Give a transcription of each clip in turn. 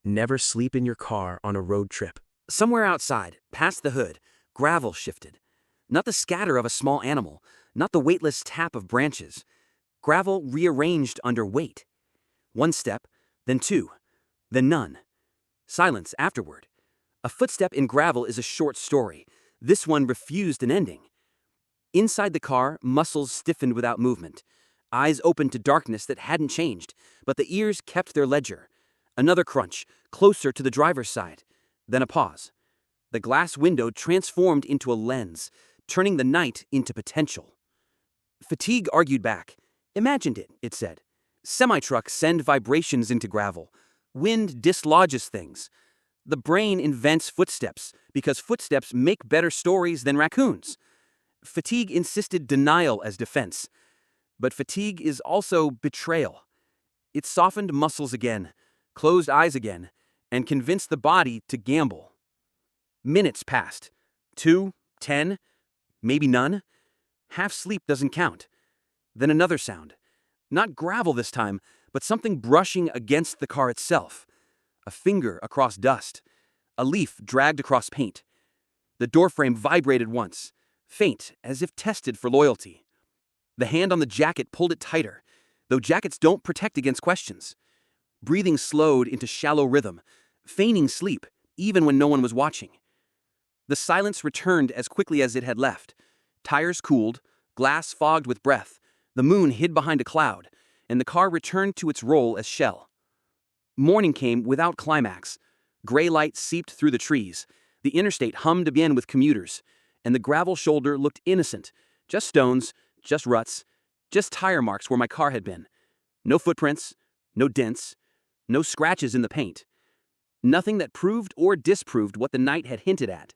Never sleep in your car on a road trip. Somewhere outside, past the hood, gravel shifted. Not the scatter of a small animal, not the weightless tap of branches. Gravel rearranged under weight. One step, then two, then none. Silence afterward. A footstep in gravel is a short story. This one refused an ending. Inside the car, muscles stiffened without movement. Eyes opened to darkness that hadn't changed, but the ears kept their ledger. Another crunch, closer to the driver's side. Then a pause. The glass window transformed into a lens, turning the night into potential. Fatigue argued back. Imagined it, it said. Semi-trucks send vibrations into gravel. Wind dislodges things. The brain invents footsteps, because footsteps make better stories than raccoons. Fatigue insisted denial as defense. But fatigue is also betrayal. It softened muscles again, closed eyes again, and convinced the body to gamble. Minutes passed. 2, 10, maybe none. Half sleep doesn't count. Then another sound. Not gravel this time, but something brushing against the car itself. A finger across dust. A leaf dragged across paint. The doorframe vibrated once, faint, as if tested for loyalty. The hand on the jacket pulled it tighter, though jackets don't protect against questions. Breathing slowed into shallow rhythm, feigning sleep, even when no one was watching. The silence returned as quickly as it had left. Tires cooled, glass fogged with breath, the moon hid behind a cloud, and the car returned to its role as shell. Morning came without climax. Gray light seeped through the trees. The interstate hummed again with commuters, and the gravel shoulder looked innocent. Just stones, just ruts, just tire marks where my car had been. No footprints, no dents, no scratches in the paint. Nothing that proved or disproved what the night had hinted at.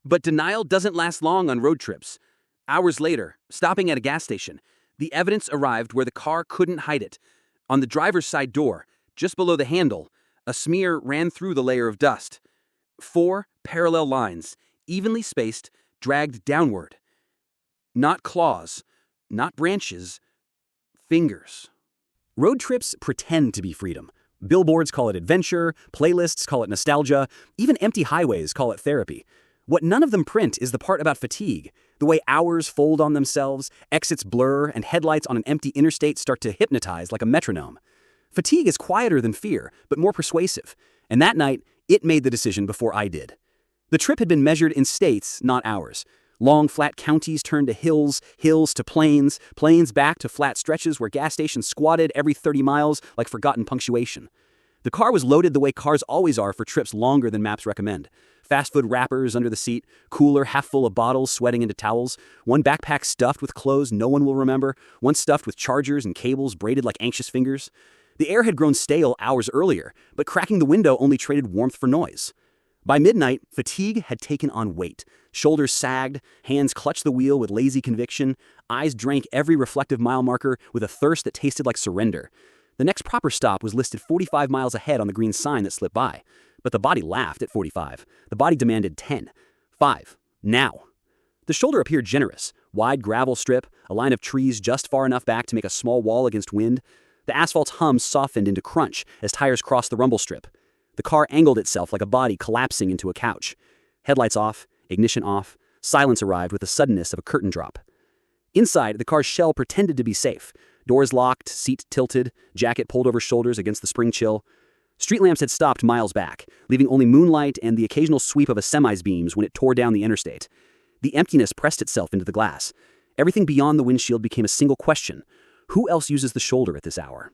But denial doesn't last long on road trips. Hours later, stopping at a gas station, the evidence arrived where the car couldn't hide it. On the driver's side door, just below the handle, a smear ran through the layer of dust. 4 parallel lines, evenly spaced, dragged downward. Not claws, not branches, fingers. Road trips pretend to be freedom. Billboards call it adventure, playlists call it nostalgia, even empty highways call it therapy. What none of them print is the part about fatigue, the way hours fold on themselves, exits blur, and headlights on an empty interstate start to hypnotize like a metronome. Fatigue is quieter than fear, but more persuasive, and that night, it made the decision before I did. The trip had been measured in states, not hours. Long, flat counties turned to hills, hills to plains, plains back to flat stretches where gas stations squatted every 30 miles like forgotten punctuation. The car was loaded the way cars always are for trips longer than maps recommend. Fast food wrappers under the seat, cooler half full of bottles sweating into towels, one backpack stuffed with clothes no one will remember, one stuffed with chargers and cables braided like anxious fingers. The air had grown stale hours earlier, but cracking the window only traded warmth for noise. By midnight, fatigue had taken on weight. Shoulders sagged, hands clutched the wheel with lazy conviction, eyes drank every reflective mile marker with a thirst that tasted like surrender. The next proper stop was listed 45 miles ahead on the green sign that slipped by. But the body laughed at 45. The body demanded 10. 5. Now. The shoulder appeared generous. Wide gravel strip, a line of trees just far enough back to make a small wall against wind. The asphalt's hum softened into crunch as tires crossed the rumble strip. The car angled itself like a body collapsing into a couch. Headlights off, ignition off. Silence arrived with the suddenness of a curtain drop. Inside, the car's shell pretended to be safe. Doors locked, seat tilted, jacket pulled over shoulders against the spring chill. Street lamps had stopped miles back, leaving only moonlight and the occasional sweep of a semi's beams when it tore down the interstate. The emptiness pressed itself into the glass. Everything beyond the windshield became a single question. Who else uses the shoulder at this hour?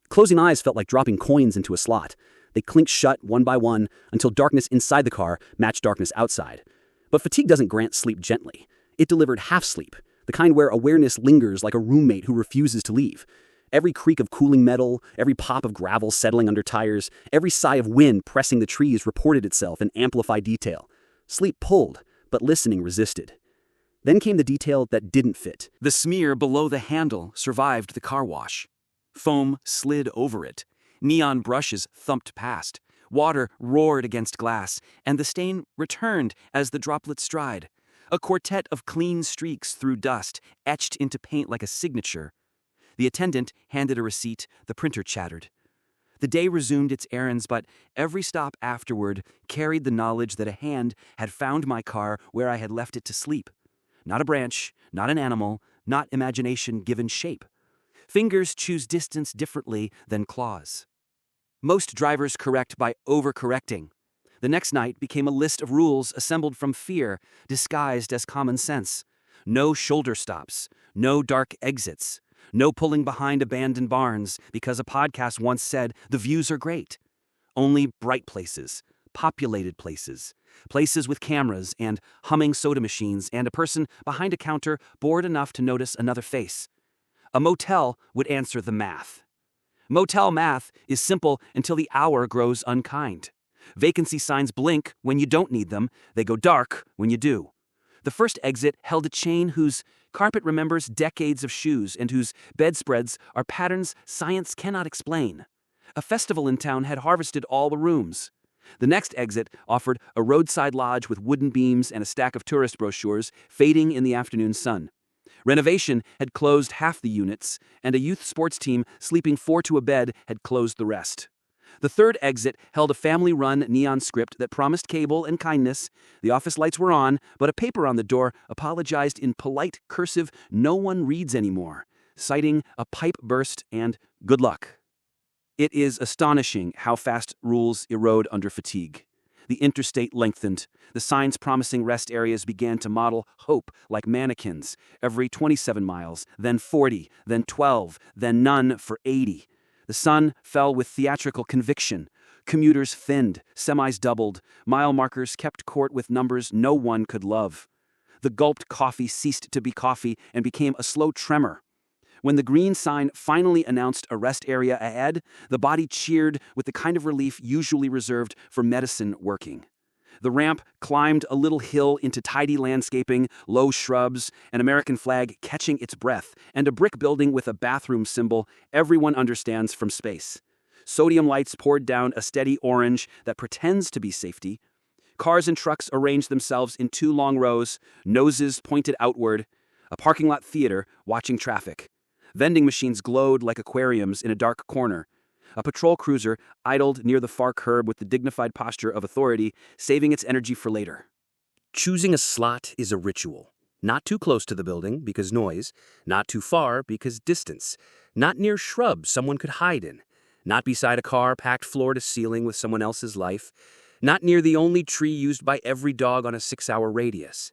Closing eyes felt like dropping coins into a slot. They clinked shut one by one until darkness inside the car matched darkness outside. But fatigue doesn't grant sleep gently. It delivered half sleep, the kind where awareness lingers like a roommate who refuses to leave. Every creak of cooling metal, every pop of gravel settling under tires, every sigh of wind pressing the trees reported itself in amplified detail. Sleep pulled, but listening resisted. Then came the detail that didn't fit. The smear below the handle survived the car wash. Foam slid over it. Neon brushes thumped past. Water roared against glass, and the stain returned as the droplets dried. A quartet of clean streaks through dust, etched into paint like a signature. The attendant handed a receipt, the printer chattered. The day resumed its errands, but every stop afterward carried the knowledge that a hand had found my car where I had left it to sleep. Not a branch, not an animal, not imagination given shape. Fingers choose distance differently than claws. Most drivers correct by overcorrecting. The next night became a list of rules assembled from fear, disguised as common sense. No shoulder stops, no dark exits, no pulling behind abandoned barns because a podcast once said the views are great. Only bright places, populated places, places with cameras and humming soda machines and a person behind a counter bored enough to notice another face. A motel would answer the math. Motel math is simple until the hour grows unkind. Vacancy signs blink when you don't need them, they go dark when you do. The first exit held a chain whose carpet remembers decades of shoes and whose bedspreads are patterns science cannot explain. A festival in town had harvested all the rooms. The next exit offered a roadside lodge with wooden beams and a stack of tourist brochures fading in the afternoon sun. Renovation had closed half the units, and a youth sports team sleeping 4 to a bed had closed the rest. The third exit held a family-run neon script that promised cable and kindness. The office lights were on, but a paper on the door apologized in polite cursive no one reads anymore, citing a pipe burst and good luck. It is astonishing how fast rules erode under fatigue. The interstate lengthened. The signs promising rest areas began to model hope like mannequins, every 27 miles, then 40, then 12, then none for 80. The sun fell with theatrical conviction. Commuters thinned, semis doubled, mile markers kept court with numbers no one could love. The gulped coffee ceased to be coffee and became a slow tremor. When the green sign finally announced a rest area ahead, the body cheered with the kind of relief usually reserved for medicine working. The ramp climbed a little hill into tidy landscaping, low shrubs, an American flag catching its breath, and a brick building with a bathroom symbol everyone understands from space. Sodium lights poured down a steady orange that pretends to be safety. Cars and trucks arranged themselves in 2 long rows, noses pointed outward. A parking lot theater watching traffic. Vending machines glowed like aquariums in a dark corner. A patrol cruiser idled near the far curb with the dignified posture of authority, saving its energy for later. Choosing a slot is a ritual. Not too close to the building because noise, not too far because distance, not near shrubs someone could hide in, not beside a car packed floor to ceiling with someone else's life, not near the only tree used by every dog on a 6-hour radius.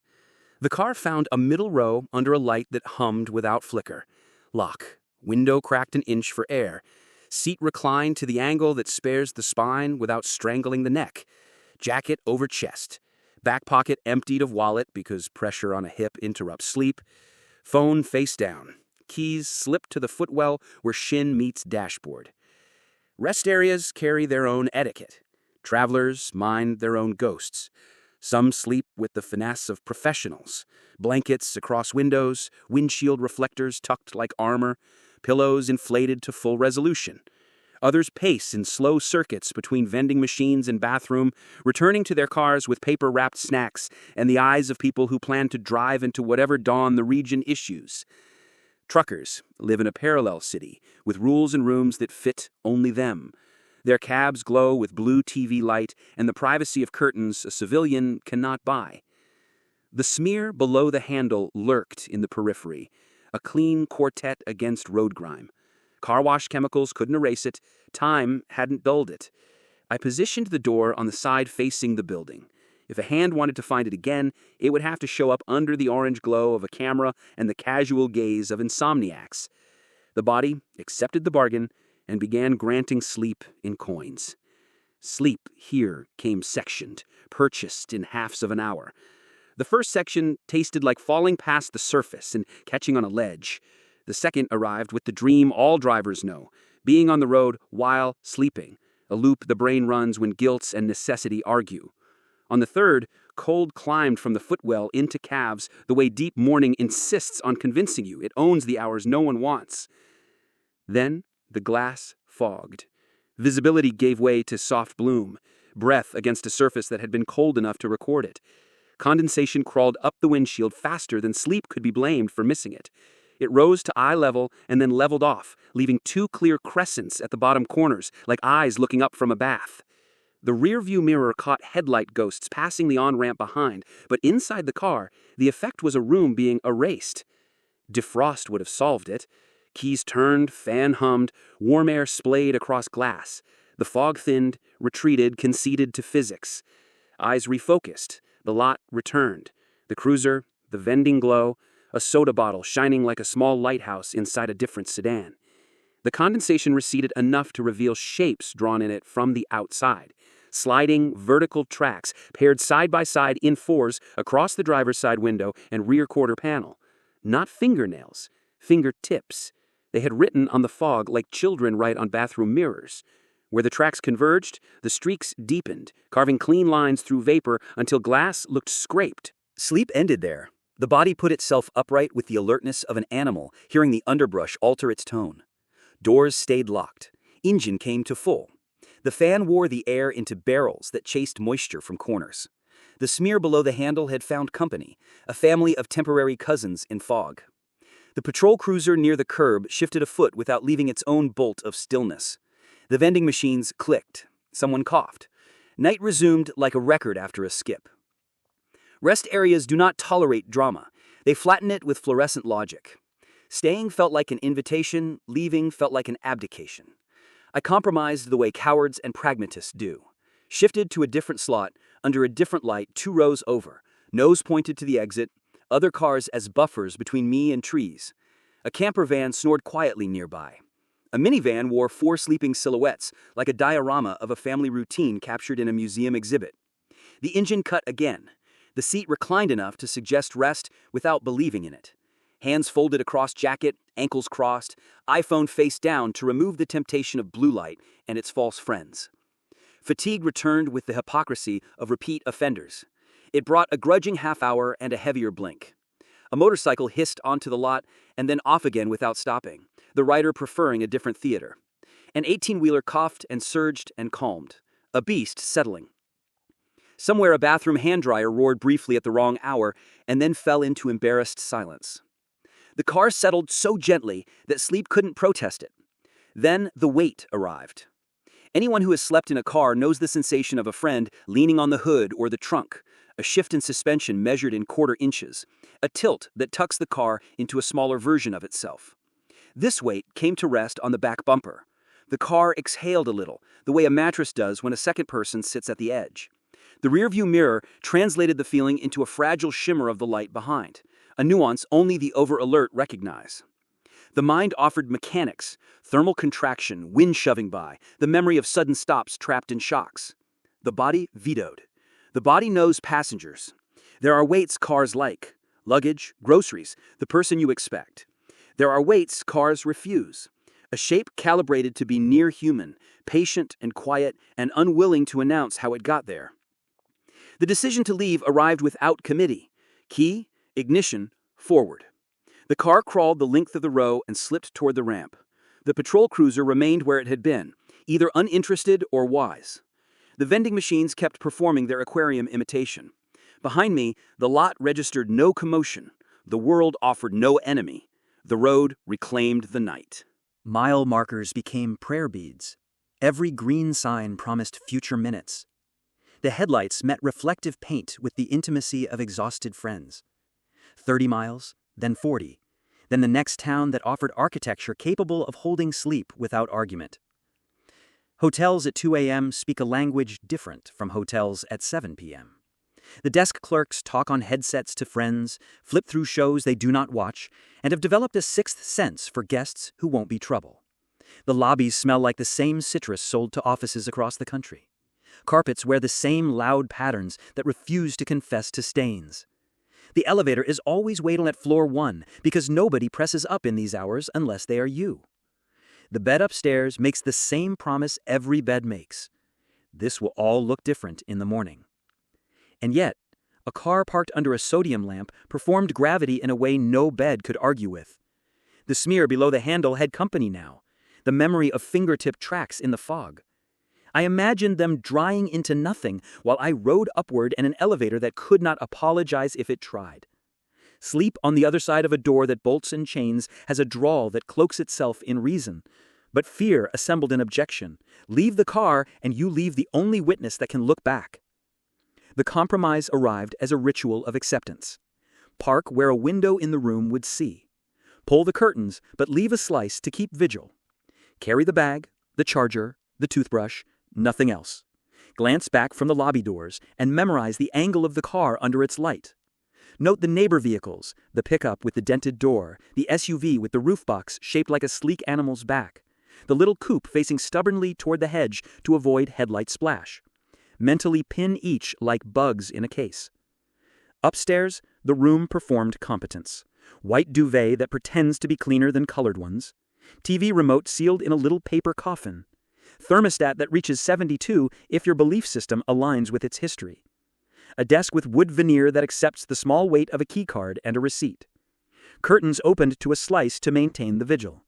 The car found a middle row under a light that hummed without flicker. Lock. Window cracked an inch for air. Seat reclined to the angle that spares the spine without strangling the neck. Jacket over chest. Back pocket emptied of wallet because pressure on a hip interrupts sleep. Phone face down. Keys slipped to the footwell where shin meets dashboard. Rest areas carry their own etiquette. Travelers mind their own ghosts. Some sleep with the finesse of professionals. Blankets across windows, windshield reflectors tucked like armor, pillows inflated to full resolution. Others pace in slow circuits between vending machines and bathroom, returning to their cars with paper-wrapped snacks and the eyes of people who plan to drive into whatever dawn the region issues. Truckers live in a parallel city with rules and rooms that fit only them. Their cabs glow with blue TV light and the privacy of curtains a civilian cannot buy. The smear below the handle lurked in the periphery, a clean quartet against road grime. Car wash chemicals couldn't erase it. Time hadn't dulled it. I positioned the door on the side facing the building. If a hand wanted to find it again, it would have to show up under the orange glow of a camera and the casual gaze of insomniacs. The body accepted the bargain and began granting sleep in coins. Sleep here came sectioned, purchased in halves of an hour. The first section tasted like falling past the surface and catching on a ledge. The second arrived with the dream all drivers know, being on the road while sleeping, a loop the brain runs when guilt and necessity argue. On the third, cold climbed from the footwell into calves the way deep mourning insists on convincing you it owns the hours no one wants. Then the glass fogged. Visibility gave way to soft bloom, breath against a surface that had been cold enough to record it. Condensation crawled up the windshield faster than sleep could be blamed for missing it. It rose to eye level and then leveled off, leaving two clear crescents at the bottom corners, like eyes looking up from a bath. The rearview mirror caught headlight ghosts passing the on-ramp behind, but inside the car, the effect was a room being erased. Defrost would have solved it. Keys turned, fan hummed, warm air splayed across glass. The fog thinned, retreated, conceded to physics. Eyes refocused. The lot returned. The cruiser, the vending glow, a soda bottle shining like a small lighthouse inside a different sedan. The condensation receded enough to reveal shapes drawn in it from the outside. Sliding, vertical tracks paired side by side in fours across the driver's side window and rear quarter panel. Not fingernails, fingertips. They had written on the fog like children write on bathroom mirrors. Where the tracks converged, the streaks deepened, carving clean lines through vapor until glass looked scraped. Sleep ended there. The body put itself upright with the alertness of an animal, hearing the underbrush alter its tone. Doors stayed locked. Engine came to full. The fan wore the air into barrels that chased moisture from corners. The smear below the handle had found company, a family of temporary cousins in fog. The patrol cruiser near the curb shifted a foot without leaving its own bolt of stillness. The vending machines clicked. Someone coughed. Night resumed like a record after a skip. Rest areas do not tolerate drama. They flatten it with fluorescent logic. Staying felt like an invitation, leaving felt like an abdication. I compromised the way cowards and pragmatists do. Shifted to a different slot, under a different light 2 rows over, nose pointed to the exit, other cars as buffers between me and trees. A camper van snored quietly nearby. A minivan wore 4 sleeping silhouettes, like a diorama of a family routine captured in a museum exhibit. The engine cut again. The seat reclined enough to suggest rest without believing in it. Hands folded across jacket, ankles crossed, iPhone face down to remove the temptation of blue light and its false friends. Fatigue returned with the hypocrisy of repeat offenders. It brought a grudging half hour and a heavier blink. A motorcycle hissed onto the lot and then off again without stopping, the rider preferring a different theater. An 18-wheeler coughed and surged and calmed, a beast settling. Somewhere a bathroom hand dryer roared briefly at the wrong hour and then fell into embarrassed silence. The car settled so gently that sleep couldn't protest it. Then the weight arrived. Anyone who has slept in a car knows the sensation of a friend leaning on the hood or the trunk, a shift in suspension measured in quarter inches, a tilt that tucks the car into a smaller version of itself. This weight came to rest on the back bumper. The car exhaled a little, the way a mattress does when a second person sits at the edge. The rearview mirror translated the feeling into a fragile shimmer of the light behind, a nuance only the over-alert recognize. The mind offered mechanics, thermal contraction, wind shoving by, the memory of sudden stops trapped in shocks. The body vetoed. The body knows passengers. There are weights cars like: luggage, groceries, the person you expect. There are weights cars refuse. A shape calibrated to be near human, patient and quiet and unwilling to announce how it got there. The decision to leave arrived without committee. Key, ignition, forward. The car crawled the length of the row and slipped toward the ramp. The patrol cruiser remained where it had been, either uninterested or wise. The vending machines kept performing their aquarium imitation. Behind me, the lot registered no commotion. The world offered no enemy. The road reclaimed the night. Mile markers became prayer beads. Every green sign promised future minutes. The headlights met reflective paint with the intimacy of exhausted friends. 30 miles, then 40, then the next town that offered architecture capable of holding sleep without argument. Hotels at 2 a.m. speak a language different from hotels at 7 p.m. The desk clerks talk on headsets to friends, flip through shows they do not watch, and have developed a sixth sense for guests who won't be trouble. The lobbies smell like the same citrus sold to offices across the country. Carpets wear the same loud patterns that refuse to confess to stains. The elevator is always waiting at floor 1 because nobody presses up in these hours unless they are you. The bed upstairs makes the same promise every bed makes. This will all look different in the morning. And yet, a car parked under a sodium lamp performed gravity in a way no bed could argue with. The smear below the handle had company now, the memory of fingertip tracks in the fog. I imagined them drying into nothing while I rode upward in an elevator that could not apologize if it tried. Sleep on the other side of a door that bolts and chains has a drawl that cloaks itself in reason. But fear assembled in objection. Leave the car and you leave the only witness that can look back. The compromise arrived as a ritual of acceptance. Park where a window in the room would see. Pull the curtains, but leave a slice to keep vigil. Carry the bag, the charger, the toothbrush, nothing else. Glance back from the lobby doors and memorize the angle of the car under its light. Note the neighbor vehicles, the pickup with the dented door, the SUV with the roof box shaped like a sleek animal's back, the little coupe facing stubbornly toward the hedge to avoid headlight splash. Mentally pin each like bugs in a case. Upstairs, the room performed competence. White duvet that pretends to be cleaner than colored ones. TV remote sealed in a little paper coffin. Thermostat that reaches 72 if your belief system aligns with its history. A desk with wood veneer that accepts the small weight of a keycard and a receipt. Curtains opened to a slice to maintain the vigil.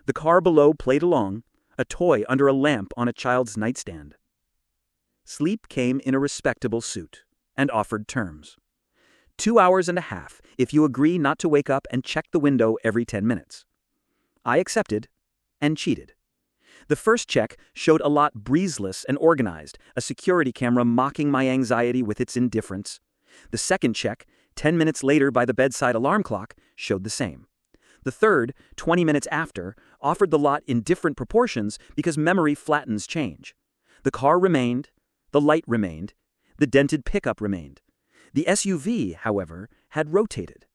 The car below played along, a toy under a lamp on a child's nightstand. Sleep came in a respectable suit and offered terms. 2 hours and a half if you agree not to wake up and check the window every 10 minutes. I accepted and cheated. The first check showed a lot breezeless and organized, a security camera mocking my anxiety with its indifference. The second check, 10 minutes later by the bedside alarm clock, showed the same. The third, 20 minutes after, offered the lot in different proportions because memory flattens change. The car remained, the light remained, the dented pickup remained. The SUV, however, had rotated.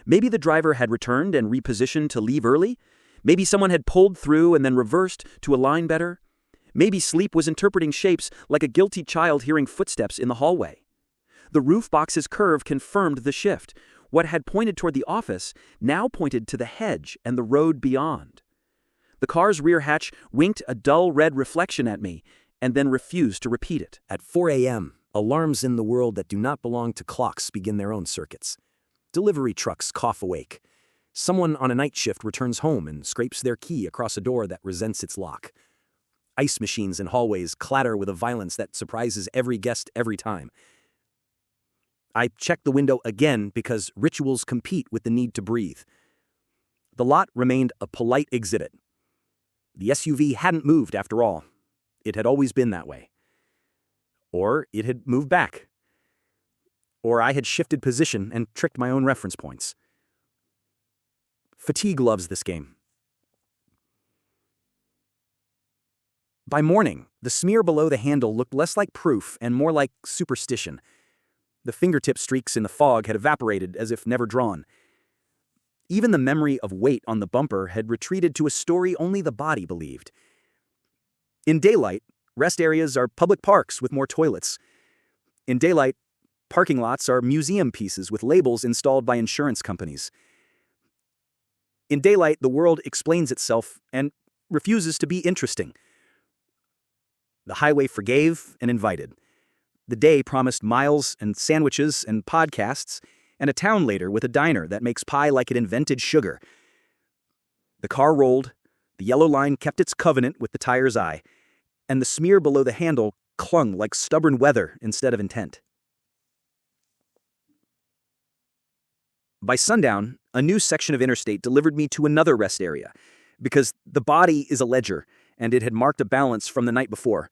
Maybe the driver had returned and repositioned to leave early. Maybe someone had pulled through and then reversed to align better. Maybe sleep was interpreting shapes like a guilty child hearing footsteps in the hallway. The roof box's curve confirmed the shift. What had pointed toward the office now pointed to the hedge and the road beyond. The car's rear hatch winked a dull red reflection at me and then refused to repeat it. At 4 a.m., alarms in the world that do not belong to clocks begin their own circuits. Delivery trucks cough awake. Someone on a night shift returns home and scrapes their key across a door that resents its lock. Ice machines in hallways clatter with a violence that surprises every guest every time. I check the window again because rituals compete with the need to breathe. The lot remained a polite exhibit. The SUV hadn't moved after all. It had always been that way. Or it had moved back. Or I had shifted position and tricked my own reference points. Fatigue loves this game. By morning, the smear below the handle looked less like proof and more like superstition. The fingertip streaks in the fog had evaporated as if never drawn. Even the memory of weight on the bumper had retreated to a story only the body believed. In daylight, rest areas are public parks with more toilets. In daylight, parking lots are museum pieces with labels installed by insurance companies. In daylight, the world explains itself and refuses to be interesting. The highway forgave and invited. The day promised miles and sandwiches and podcasts, and a town later with a diner that makes pie like it invented sugar. The car rolled, the yellow line kept its covenant with the tire's eye, and the smear below the handle clung like stubborn weather instead of intent. By sundown, a new section of interstate delivered me to another rest area, because the body is a ledger, and it had marked a balance from the night before.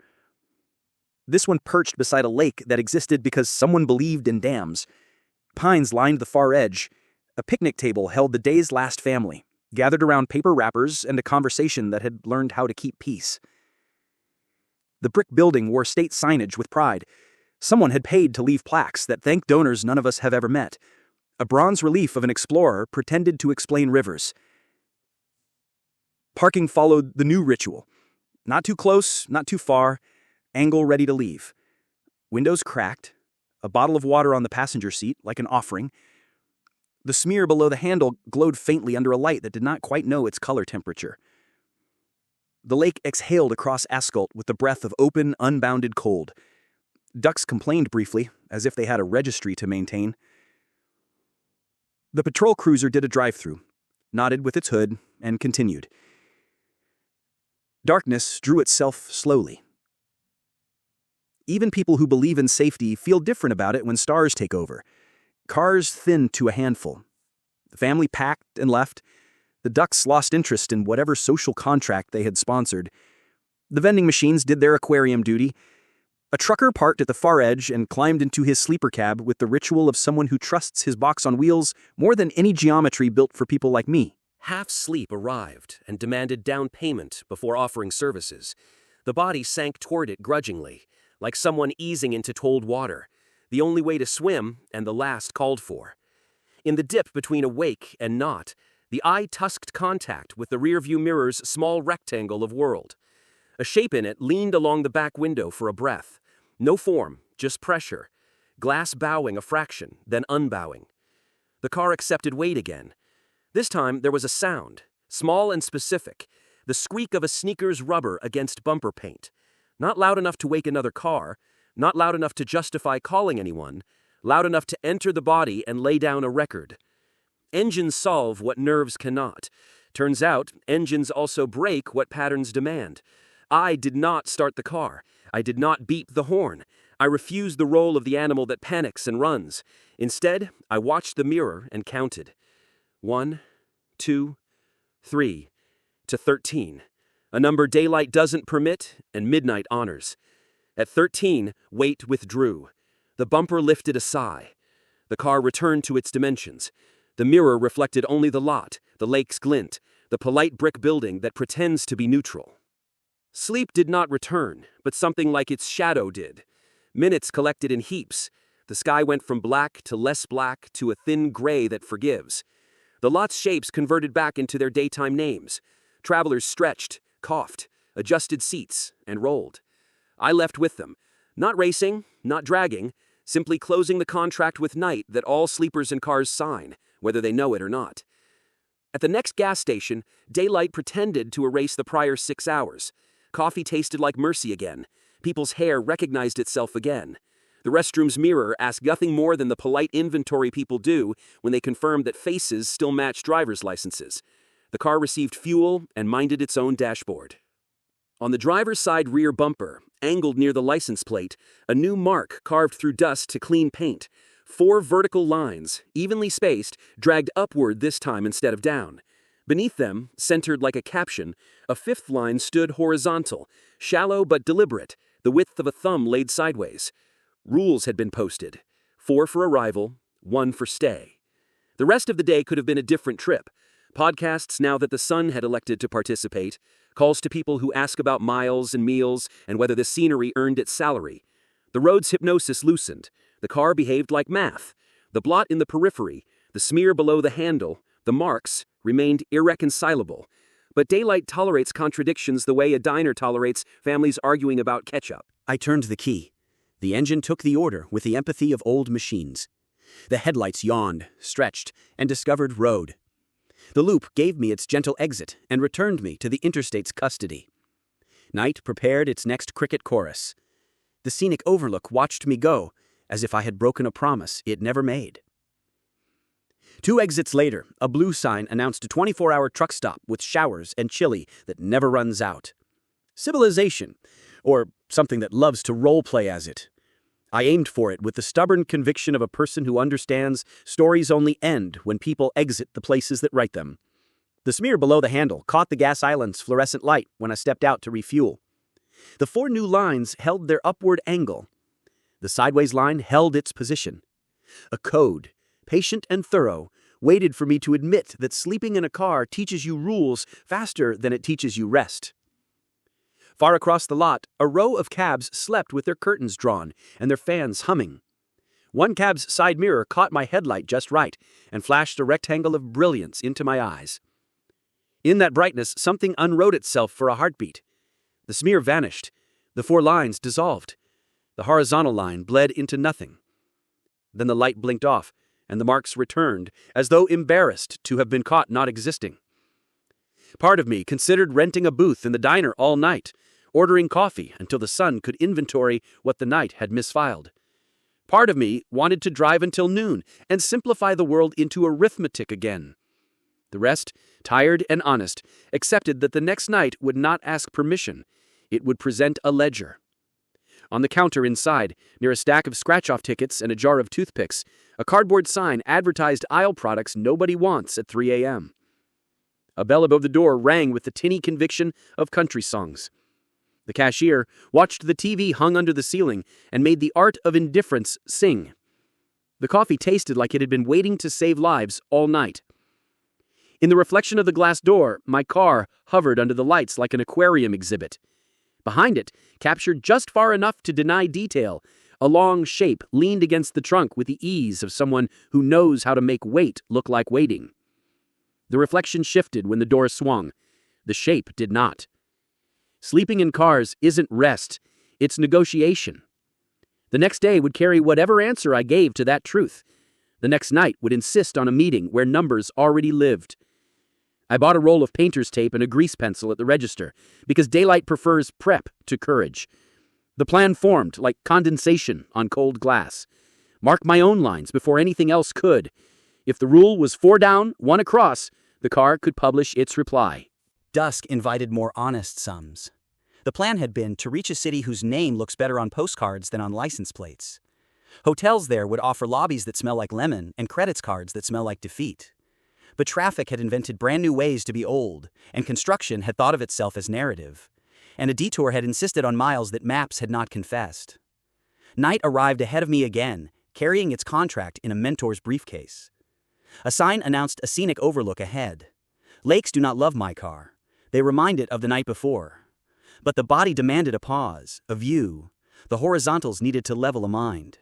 This one perched beside a lake that existed because someone believed in dams. Pines lined the far edge. A picnic table held the day's last family, gathered around paper wrappers and a conversation that had learned how to keep peace. The brick building wore state signage with pride. Someone had paid to leave plaques that thanked donors none of us have ever met. A bronze relief of an explorer pretended to explain rivers. Parking followed the new ritual. Not too close, not too far, angle ready to leave. Windows cracked, a bottle of water on the passenger seat like an offering. The smear below the handle glowed faintly under a light that did not quite know its color temperature. The lake exhaled across asphalt with the breath of open, unbounded cold. Ducks complained briefly, as if they had a registry to maintain. The patrol cruiser did a drive-through, nodded with its hood, and continued. Darkness drew itself slowly. Even people who believe in safety feel different about it when stars take over. Cars thinned to a handful. The family packed and left. The ducks lost interest in whatever social contract they had sponsored. The vending machines did their aquarium duty. A trucker parked at the far edge and climbed into his sleeper cab with the ritual of someone who trusts his box on wheels more than any geometry built for people like me. Half Sleep arrived and demanded down payment before offering services. The body sank toward it grudgingly, like someone easing into cold water, the only way to swim and the last called for. In the dip between awake and not, the eye tusked contact with the rearview mirror's small rectangle of world. A shape in it leaned along the back window for a breath. No form, just pressure. Glass bowing a fraction, then unbowing. The car accepted weight again. This time there was a sound, small and specific, the squeak of a sneaker's rubber against bumper paint. Not loud enough to wake another car, not loud enough to justify calling anyone, loud enough to enter the body and lay down a record. Engines solve what nerves cannot. Turns out, engines also break what patterns demand. I did not start the car. I did not beep the horn. I refused the role of the animal that panics and runs. Instead, I watched the mirror and counted. 1, 2, 3, to 13. A number daylight doesn't permit and midnight honors. At 13, weight withdrew. The bumper lifted a sigh. The car returned to its dimensions. The mirror reflected only the lot, the lake's glint, the polite brick building that pretends to be neutral. Sleep did not return, but something like its shadow did. Minutes collected in heaps. The sky went from black to less black to a thin gray that forgives. The lot's shapes converted back into their daytime names. Travelers stretched, coughed, adjusted seats, and rolled. I left with them, not racing, not dragging, simply closing the contract with night that all sleepers and cars sign, whether they know it or not. At the next gas station, daylight pretended to erase the prior 6 hours. Coffee tasted like mercy again. People's hair recognized itself again. The restroom's mirror asked nothing more than the polite inventory people do when they confirmed that faces still match driver's licenses. The car received fuel and minded its own dashboard. On the driver's side rear bumper, angled near the license plate, a new mark carved through dust to clean paint. 4 vertical lines, evenly spaced, dragged upward this time instead of down. Beneath them, centered like a caption, a 5th line stood horizontal, shallow but deliberate, the width of a thumb laid sideways. Rules had been posted. 4 for arrival, 1 for stay. The rest of the day could have been a different trip. Podcasts now that the sun had elected to participate, calls to people who ask about miles and meals and whether the scenery earned its salary. The road's hypnosis loosened. The car behaved like math. The blot in the periphery, the smear below the handle, the marks, remained irreconcilable. But daylight tolerates contradictions the way a diner tolerates families arguing about ketchup. I turned the key. The engine took the order with the empathy of old machines. The headlights yawned, stretched, and discovered road. The loop gave me its gentle exit and returned me to the interstate's custody. Night prepared its next cricket chorus. The scenic overlook watched me go, as if I had broken a promise it never made. 2 exits later, a blue sign announced a 24-hour truck stop with showers and chili that never runs out. Civilization, or something that loves to role-play as it. I aimed for it with the stubborn conviction of a person who understands stories only end when people exit the places that write them. The smear below the handle caught the gas island's fluorescent light when I stepped out to refuel. The 4 new lines held their upward angle. The sideways line held its position. A code, patient and thorough, waited for me to admit that sleeping in a car teaches you rules faster than it teaches you rest. Far across the lot, a row of cabs slept with their curtains drawn and their fans humming. One cab's side mirror caught my headlight just right and flashed a rectangle of brilliance into my eyes. In that brightness, something unwrote itself for a heartbeat. The smear vanished. The 4 lines dissolved. The horizontal line bled into nothing. Then the light blinked off, and the marks returned, as though embarrassed to have been caught not existing. Part of me considered renting a booth in the diner all night, ordering coffee until the sun could inventory what the night had misfiled. Part of me wanted to drive until noon and simplify the world into arithmetic again. The rest, tired and honest, accepted that the next night would not ask permission. It would present a ledger. On the counter inside, near a stack of scratch-off tickets and a jar of toothpicks, a cardboard sign advertised aisle products nobody wants at 3 a.m. A bell above the door rang with the tinny conviction of country songs. The cashier watched the TV hung under the ceiling and made the art of indifference sing. The coffee tasted like it had been waiting to save lives all night. In the reflection of the glass door, my car hovered under the lights like an aquarium exhibit. Behind it, captured just far enough to deny detail, a long shape leaned against the trunk with the ease of someone who knows how to make wait look like waiting. The reflection shifted when the door swung. The shape did not. Sleeping in cars isn't rest, it's negotiation. The next day would carry whatever answer I gave to that truth. The next night would insist on a meeting where numbers already lived. I bought a roll of painter's tape and a grease pencil at the register because daylight prefers prep to courage. The plan formed like condensation on cold glass. Mark my own lines before anything else could. If the rule was 4 down, 1 across, the car could publish its reply. Dusk invited more honest sums. The plan had been to reach a city whose name looks better on postcards than on license plates. Hotels there would offer lobbies that smell like lemon and credits cards that smell like defeat. But traffic had invented brand new ways to be old, and construction had thought of itself as narrative. And a detour had insisted on miles that maps had not confessed. Night arrived ahead of me again, carrying its contract in a mentor's briefcase. A sign announced a scenic overlook ahead. Lakes do not love my car. They remind it of the night before. But the body demanded a pause, a view. The horizontals needed to level a mind.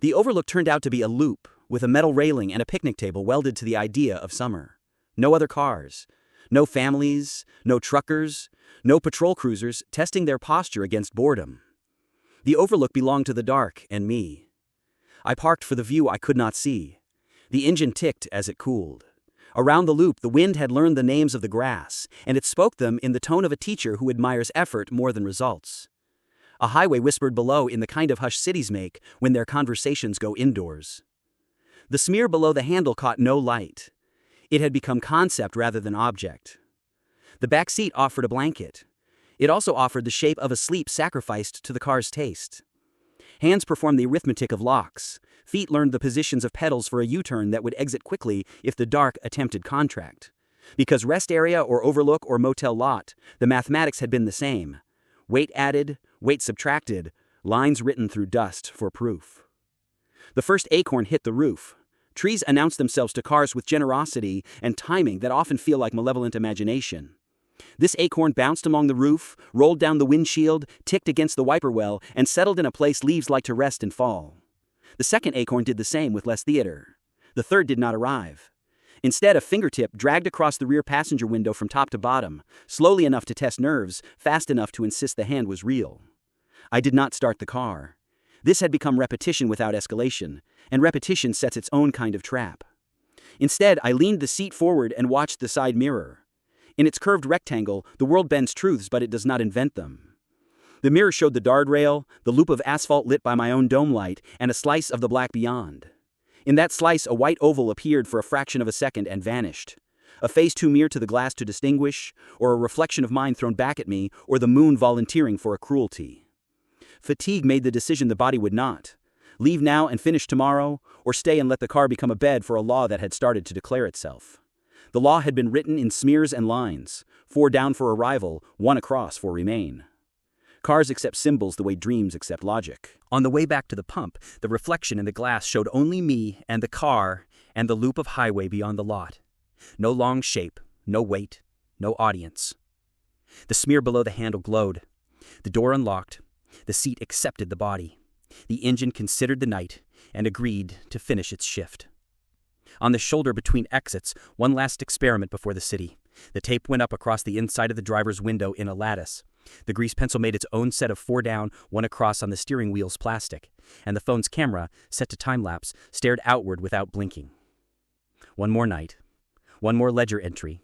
The overlook turned out to be a loop, with a metal railing and a picnic table welded to the idea of summer. No other cars. No families, no truckers, no patrol cruisers testing their posture against boredom. The overlook belonged to the dark and me. I parked for the view I could not see. The engine ticked as it cooled. Around the loop, the wind had learned the names of the grass, and it spoke them in the tone of a teacher who admires effort more than results. A highway whispered below in the kind of hush cities make when their conversations go indoors. The smear below the handle caught no light. It had become concept rather than object. The back seat offered a blanket. It also offered the shape of a sleep sacrificed to the car's taste. Hands performed the arithmetic of locks. Feet learned the positions of pedals for a U-turn that would exit quickly if the dark attempted contract. Because rest area or overlook or motel lot, the mathematics had been the same. Weight added, weight subtracted, lines written through dust for proof. The first acorn hit the roof. Trees announced themselves to cars with generosity and timing that often feel like malevolent imagination. This acorn bounced along the roof, rolled down the windshield, ticked against the wiper well, and settled in a place leaves like to rest and fall. The second acorn did the same with less theater. The third did not arrive. Instead, a fingertip dragged across the rear passenger window from top to bottom, slowly enough to test nerves, fast enough to insist the hand was real. I did not start the car. This had become repetition without escalation, and repetition sets its own kind of trap. Instead, I leaned the seat forward and watched the side mirror. In its curved rectangle, the world bends truths, but it does not invent them. The mirror showed the guardrail, the loop of asphalt lit by my own dome light, and a slice of the black beyond. In that slice, a white oval appeared for a fraction of a second and vanished. A face too near to the glass to distinguish, or a reflection of mine thrown back at me, or the moon volunteering for a cruelty. Fatigue made the decision the body would not. Leave now and finish tomorrow, or stay and let the car become a bed for a law that had started to declare itself. The law had been written in smears and lines, 4 down for arrival, 1 across for remain. Cars accept symbols the way dreams accept logic. On the way back to the pump, the reflection in the glass showed only me and the car and the loop of highway beyond the lot. No long shape, no weight, no audience. The smear below the handle glowed. The door unlocked. The seat accepted the body. The engine considered the night and agreed to finish its shift. On the shoulder between exits, one last experiment before the city. The tape went up across the inside of the driver's window in a lattice. The grease pencil made its own set of 4 down, 1 across on the steering wheel's plastic, and the phone's camera, set to time-lapse, stared outward without blinking. One more night. One more ledger entry.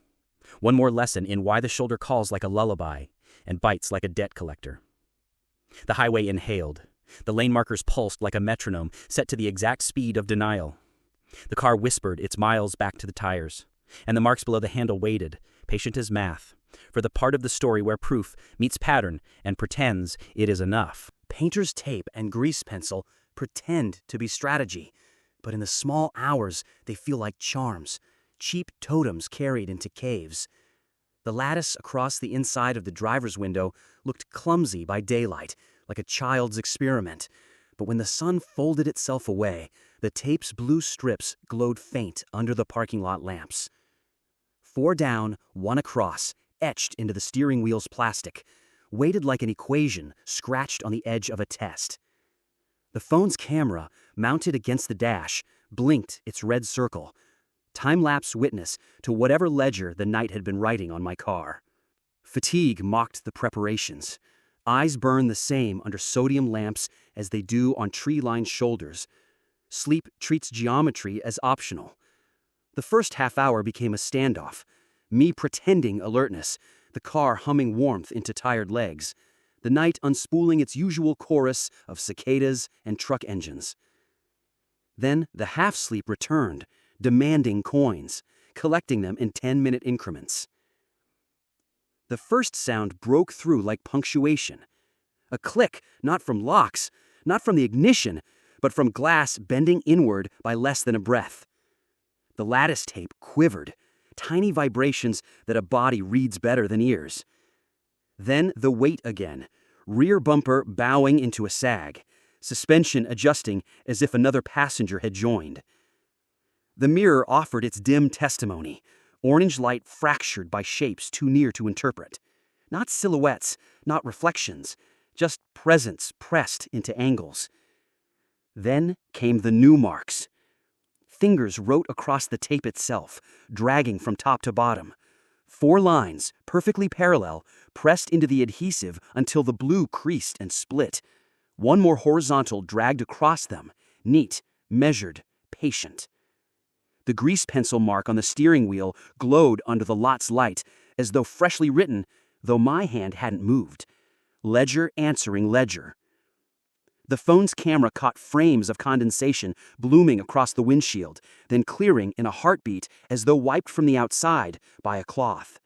One more lesson in why the shoulder calls like a lullaby and bites like a debt collector. The highway inhaled. The lane markers pulsed like a metronome, set to the exact speed of denial. The car whispered its miles back to the tires, and the marks below the handle waited, patient as math, for the part of the story where proof meets pattern and pretends it is enough. Painter's tape and grease pencil pretend to be strategy, but in the small hours they feel like charms, cheap totems carried into caves. The lattice across the inside of the driver's window looked clumsy by daylight, like a child's experiment, but when the sun folded itself away, the tape's blue strips glowed faint under the parking lot lamps. 4 down, 1 across, etched into the steering wheel's plastic, weighted like an equation scratched on the edge of a test. The phone's camera, mounted against the dash, blinked its red circle, time-lapse witness to whatever ledger the night had been writing on my car. Fatigue mocked the preparations. Eyes burned the same under sodium lamps as they do on tree-lined shoulders. Sleep treats geometry as optional. The first half hour became a standoff, me pretending alertness, the car humming warmth into tired legs, the night unspooling its usual chorus of cicadas and truck engines. Then the half-sleep returned, demanding coins, collecting them in 10-minute increments. The first sound broke through like punctuation. A click, not from locks, not from the ignition, but from glass bending inward by less than a breath. The lattice tape quivered, tiny vibrations that a body reads better than ears. Then the weight again, rear bumper bowing into a sag, suspension adjusting as if another passenger had joined. The mirror offered its dim testimony, orange light fractured by shapes too near to interpret. Not silhouettes, not reflections, just presence pressed into angles. Then came the new marks. Fingers wrote across the tape itself, dragging from top to bottom. 4 lines, perfectly parallel, pressed into the adhesive until the blue creased and split. 1 more horizontal dragged across them, neat, measured, patient. The grease pencil mark on the steering wheel glowed under the lot's light, as though freshly written, though my hand hadn't moved. Ledger answering ledger. The phone's camera caught frames of condensation blooming across the windshield, then clearing in a heartbeat as though wiped from the outside by a cloth.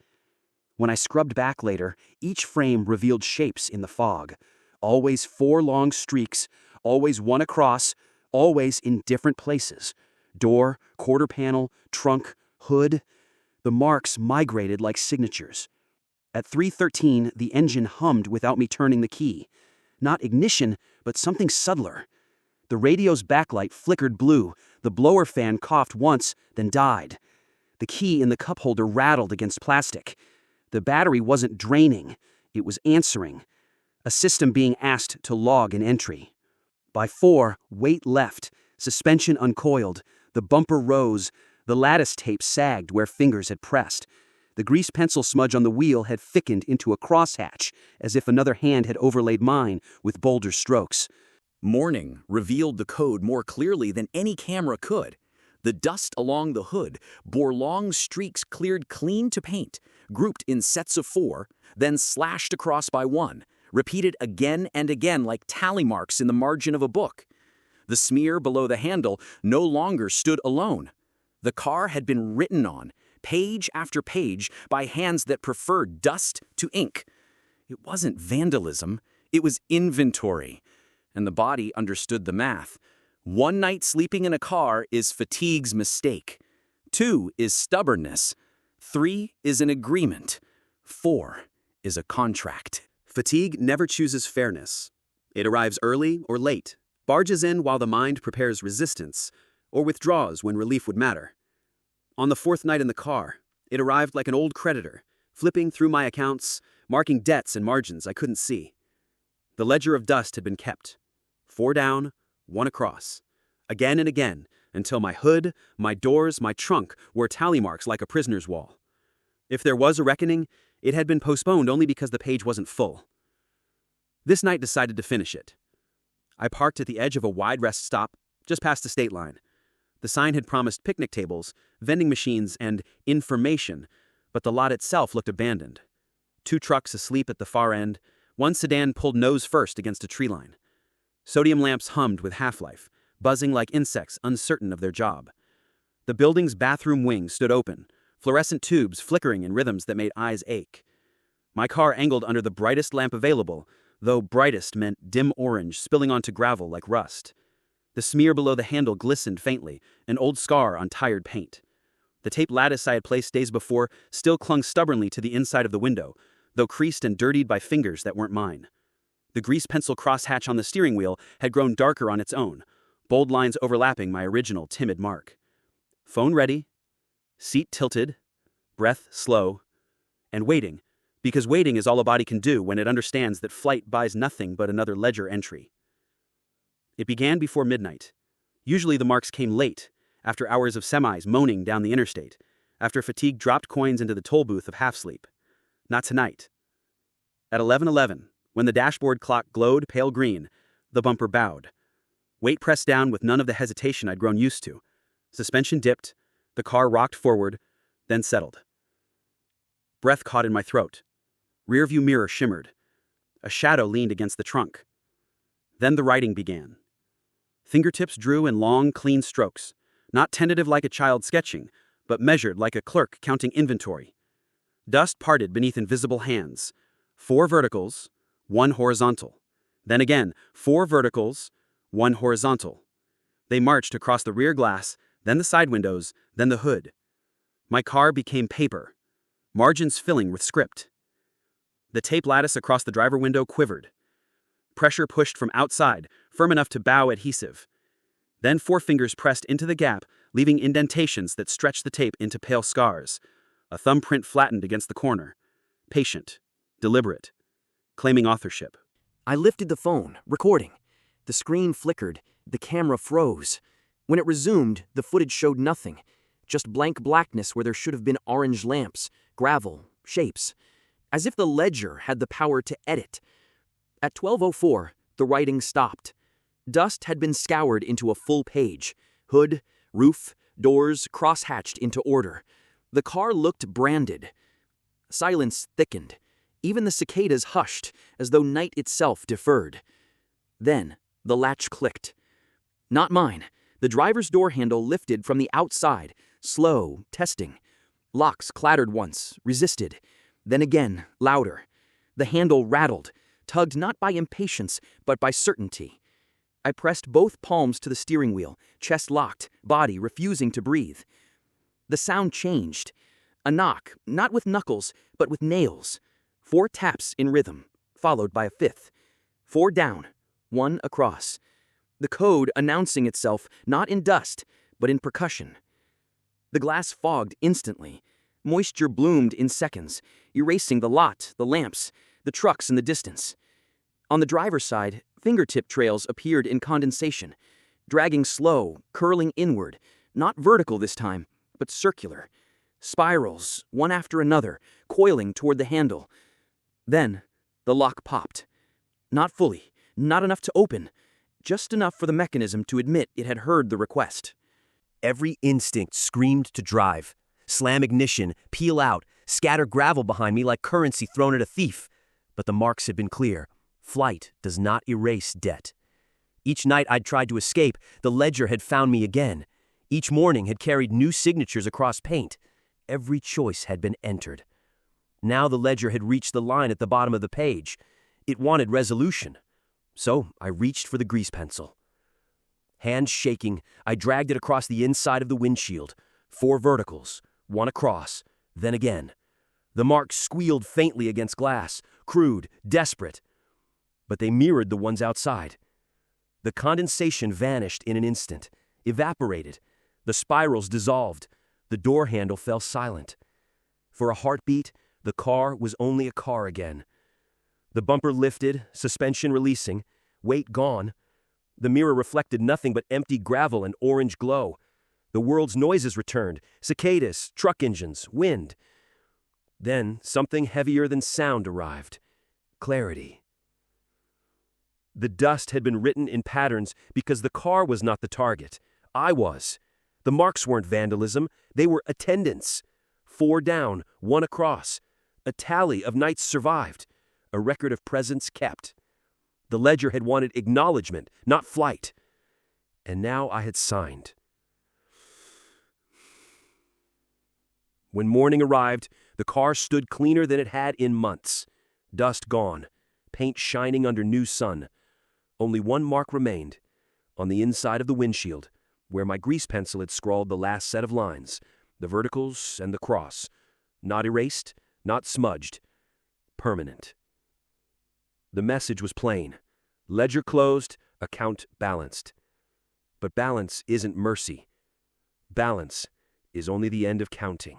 When I scrubbed back later, each frame revealed shapes in the fog. Always 4 long streaks, always 1 across, always in different places. Door, quarter panel, trunk, hood. The marks migrated like signatures. At 3:13, the engine hummed without me turning the key. Not ignition, but something subtler. The radio's backlight flickered blue. The blower fan coughed once, then died. The key in the cup holder rattled against plastic. The battery wasn't draining. It was answering. A system being asked to log an entry. By 4, weight left, suspension uncoiled, the bumper rose, the lattice tape sagged where fingers had pressed. The grease pencil smudge on the wheel had thickened into a crosshatch, as if another hand had overlaid mine with bolder strokes. Morning revealed the code more clearly than any camera could. The dust along the hood bore long streaks cleared clean to paint, grouped in sets of 4, then slashed across by 1, repeated again and again like tally marks in the margin of a book. The smear below the handle no longer stood alone. The car had been written on, page after page, by hands that preferred dust to ink. It wasn't vandalism, it was inventory. And the body understood the math. 1 night sleeping in a car is fatigue's mistake. 2 is stubbornness. 3 is an agreement. 4 is a contract. Fatigue never chooses fairness. It arrives early or late, barges in while the mind prepares resistance, or withdraws when relief would matter. On the 4th night in the car, it arrived like an old creditor, flipping through my accounts, marking debts and margins I couldn't see. The ledger of dust had been kept. 4 down, 1 across. Again and again, until my hood, my doors, my trunk were tally marks like a prisoner's wall. If there was a reckoning, it had been postponed only because the page wasn't full. This night decided to finish it. I parked at the edge of a wide rest stop, just past the state line. The sign had promised picnic tables, vending machines, and information, but the lot itself looked abandoned. 2 trucks asleep at the far end, 1 sedan pulled nose first against a tree line. Sodium lamps hummed with half-life, buzzing like insects uncertain of their job. The building's bathroom wing stood open, fluorescent tubes flickering in rhythms that made eyes ache. My car angled under the brightest lamp available, though brightest meant dim orange spilling onto gravel like rust. The smear below the handle glistened faintly, an old scar on tired paint. The tape lattice I had placed days before still clung stubbornly to the inside of the window, though creased and dirtied by fingers that weren't mine. The grease pencil crosshatch on the steering wheel had grown darker on its own, bold lines overlapping my original timid mark. Phone ready, seat tilted, breath slow, and waiting, because waiting is all a body can do when it understands that flight buys nothing but another ledger entry. It began before midnight. Usually the marks came late, after hours of semis moaning down the interstate, after fatigue dropped coins into the toll booth of half-sleep. Not tonight. At 11:11, when the dashboard clock glowed pale green, the bumper bowed. Weight pressed down with none of the hesitation I'd grown used to. Suspension dipped, the car rocked forward, then settled. Breath caught in my throat. Rearview mirror shimmered. A shadow leaned against the trunk. Then the writing began. Fingertips drew in long, clean strokes, not tentative like a child sketching, but measured like a clerk counting inventory. Dust parted beneath invisible hands. 4 verticals, 1 horizontal. Then again, 4 verticals, 1 horizontal. They marched across the rear glass, then the side windows, then the hood. My car became paper, margins filling with script. The tape lattice across the driver window quivered. Pressure pushed from outside, firm enough to bow adhesive. Then 4 fingers pressed into the gap, leaving indentations that stretched the tape into pale scars. A thumbprint flattened against the corner. Patient, deliberate, claiming authorship. I lifted the phone, recording. The screen flickered, the camera froze. When it resumed, the footage showed nothing. Just blank blackness where there should have been orange lamps, gravel, shapes. As if the ledger had the power to edit. At 12:04, the writing stopped. Dust had been scoured into a full page. Hood, roof, doors cross-hatched into order. The car looked branded. Silence thickened. Even the cicadas hushed, as though night itself deferred. Then, the latch clicked. Not mine. The driver's door handle lifted from the outside, slow, testing. Locks clattered once, resisted. Then again, louder. The handle rattled, tugged not by impatience, but by certainty. I pressed both palms to the steering wheel, chest locked, body refusing to breathe. The sound changed. A knock, not with knuckles, but with nails. 4 taps in rhythm, followed by a 5th. 4 down, 1 across. The code announcing itself not in dust, but in percussion. The glass fogged instantly. Moisture bloomed in seconds, erasing the lot, the lamps, the trucks in the distance. On the driver's side, fingertip trails appeared in condensation, dragging slow, curling inward, not vertical this time, but circular. Spirals, one after another, coiling toward the handle. Then, the lock popped. Not fully, not enough to open, just enough for the mechanism to admit it had heard the request. Every instinct screamed to drive. Slam ignition, peel out, scatter gravel behind me like currency thrown at a thief. But the marks had been clear. Flight does not erase debt. Each night I'd tried to escape, the ledger had found me again. Each morning had carried new signatures across paint. Every choice had been entered. Now the ledger had reached the line at the bottom of the page. It wanted resolution. So I reached for the grease pencil. Hands shaking, I dragged it across the inside of the windshield. 4 verticals, 1 across, then again. The marks squealed faintly against glass, crude, desperate. But they mirrored the ones outside. The condensation vanished in an instant, evaporated. The spirals dissolved. The door handle fell silent. For a heartbeat, the car was only a car again. The bumper lifted, suspension releasing, weight gone. The mirror reflected nothing but empty gravel and orange glow. The world's noises returned, cicadas, truck engines, wind. Then something heavier than sound arrived. Clarity. The dust had been written in patterns because the car was not the target. I was. The marks weren't vandalism, they were attendance. 4 down, 1 across. A tally of nights survived. A record of presence kept. The ledger had wanted acknowledgement, not flight. And now I had signed. When morning arrived, the The car stood cleaner than it had in months. Dust gone, paint shining under new sun. Only one mark remained, on the inside of the windshield, where my grease pencil had scrawled the last set of lines, the verticals and the cross. Not erased, not smudged. Permanent. The message was plain. Ledger closed, account balanced. But balance isn't mercy. Balance is only the end of counting.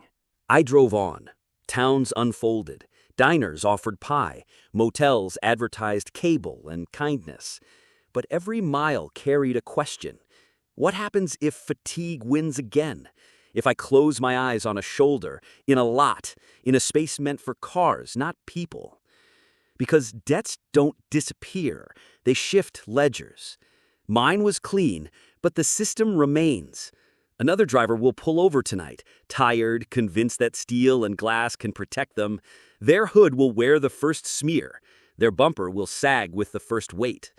I drove on. Towns unfolded. Diners offered pie. Motels advertised cable and kindness. But every mile carried a question. What happens if fatigue wins again? If I close my eyes on a shoulder, in a lot, in a space meant for cars, not people? Because debts don't disappear. They shift ledgers. Mine was clean, but the system remains. Another driver will pull over tonight, tired, convinced that steel and glass can protect them. Their hood will wear the first smear. Their bumper will sag with the first weight.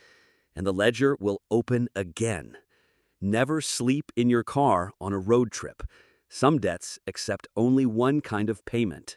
And the ledger will open again. Never sleep in your car on a road trip. Some debts accept only one kind of payment.